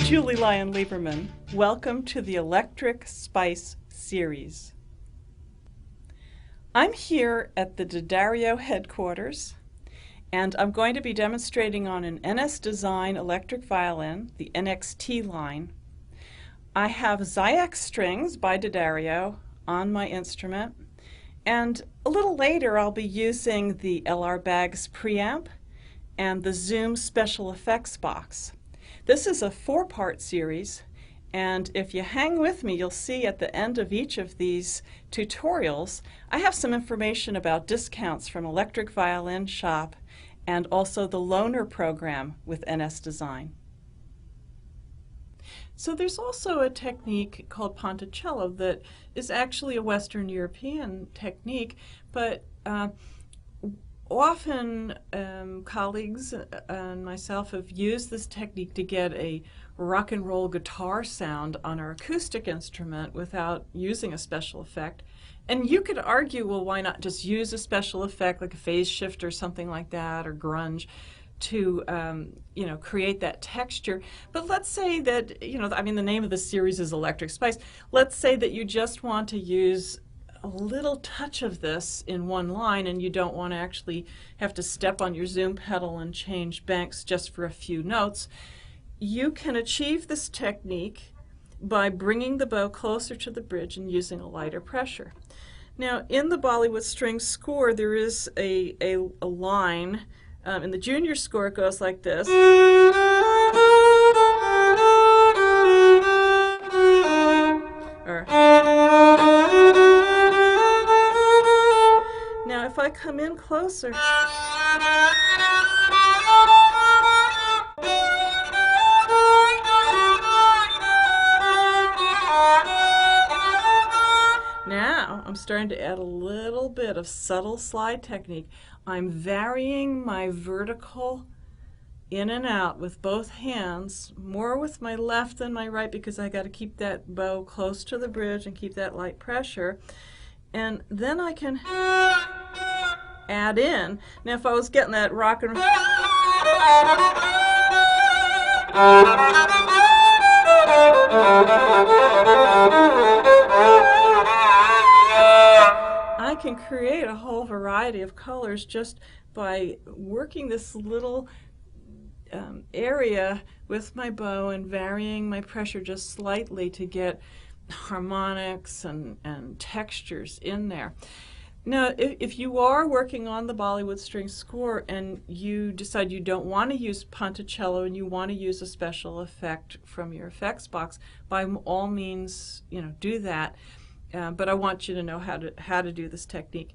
Julie Lyonn Lieberman. Welcome to the Electric Spice series. I'm here at the D'Addario headquarters, and I'm going to be demonstrating on an NS Design electric violin, the NXT line. I have Zyx strings by D'Addario on my instrument, and a little later I'll be using the LR Baggs preamp and the Zoom special effects box. This is a 4-part series, and if you hang with me, you'll see at the end of each of these tutorials, I have some information about discounts from Electric Violin Shop and also the Loaner program with NS Design. So there's also a technique called ponticello that is actually a Western European technique, but often colleagues and myself have used this technique to get a rock and roll guitar sound on our acoustic instrument without using a special effect. And you could argue, well, why not just use a special effect like a phase shift or something like that, or grunge, to create that texture. But let's say that, the name of the series is Electric Spice. Let's say that you just want to use a little touch of this in one line, and you don't want to actually have to step on your Zoom pedal and change banks just for a few notes. You can achieve this technique by bringing the bow closer to the bridge and using a lighter pressure. Now, in the Bollywood Strings score, there is a line. In the junior score, it goes like this. Now, if I come in closer, now I'm starting to add a little bit of subtle slide technique. I'm varying my vertical in and out with both hands, more with my left than my right because I got to keep that bow close to the bridge and keep that light pressure. And then I can add in. Now if I was getting that rock and roll, I can create a whole variety of colors just by working this little area with my bow and varying my pressure just slightly to get harmonics and textures in there. Now, if you are working on the Bollywood Strings score and you decide you don't want to use ponticello and you want to use a special effect from your effects box, by all means, do that. But I want you to know how to do this technique.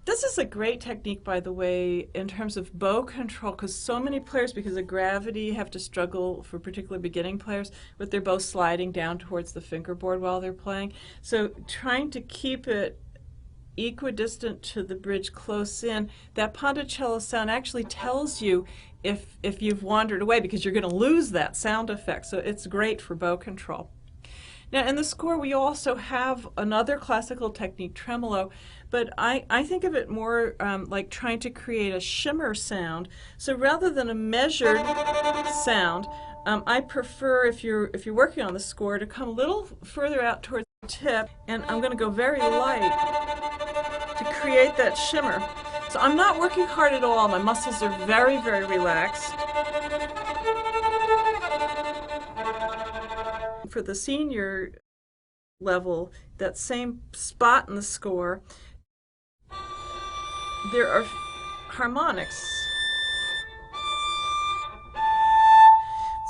This is a great technique, by the way, in terms of bow control, because so many players, because of gravity, have to struggle, for particularly beginning players, with their bow sliding down towards the fingerboard while they're playing. So trying to keep it equidistant to the bridge close in, that ponticello sound actually tells you if you've wandered away, because you're going to lose that sound effect. So it's great for bow control. Now in the score we also have another classical technique, tremolo, but I think of it more like trying to create a shimmer sound. So rather than a measured sound, I prefer, if you're working on the score, to come a little further out towards the tip, and I'm going to go very light to create that shimmer. So I'm not working hard at all. My muscles are very, very relaxed. For the senior level, that same spot in the score, there are harmonics.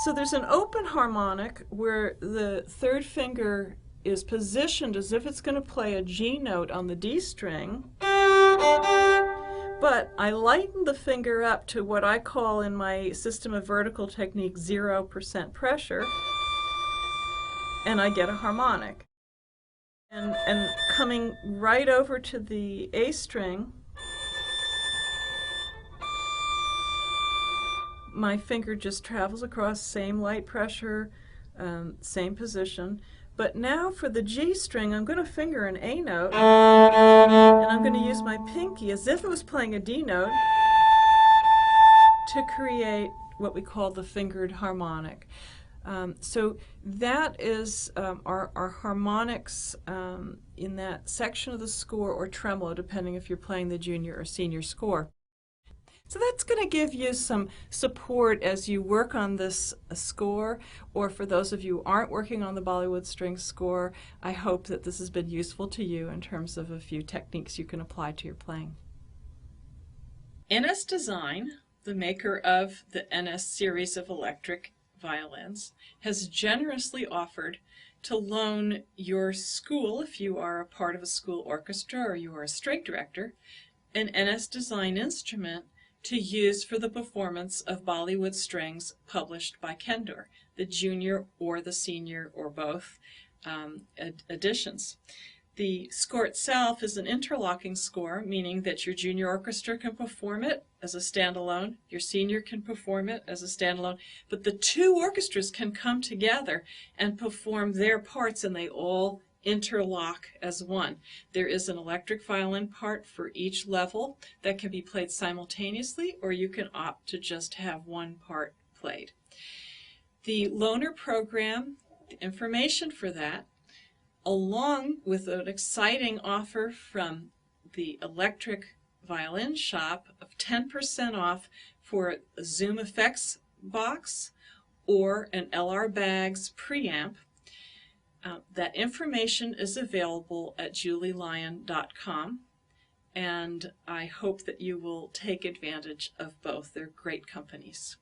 So there's an open harmonic where the third finger is positioned as if it's going to play a G note on the D string, but I lighten the finger up to what I call in my system of vertical technique 0% pressure, and I get a harmonic. And coming right over to the A string, my finger just travels across, same light pressure, same position. But now for the G string, I'm going to finger an A note, and I'm going to use my pinky as if it was playing a D note to create what we call the fingered harmonic. So that is our harmonics in that section of the score, or tremolo, depending if you're playing the junior or senior score. So that's going to give you some support as you work on this score, or for those of you who aren't working on the Bollywood Strings score, I hope that this has been useful to you in terms of a few techniques you can apply to your playing. NS Design, the maker of the NS series of electric violins, has generously offered to loan your school, if you are a part of a school orchestra or you are a string director, an NS Design instrument to use for the performance of Bollywood Strings published by Kendor, the junior or the senior or both editions. The score itself is an interlocking score, meaning that your junior orchestra can perform it as a standalone, your senior can perform it as a standalone, but the two orchestras can come together and perform their parts, and they all interlock as one. There is an electric violin part for each level that can be played simultaneously, or you can opt to just have one part played. The loaner program, the information for that, along with an exciting offer from the Electric Violin Shop of 10% off for a Zoom Effects box or an LR Bags preamp. That information is available at julielyon.com, and I hope that you will take advantage of both. They're great companies.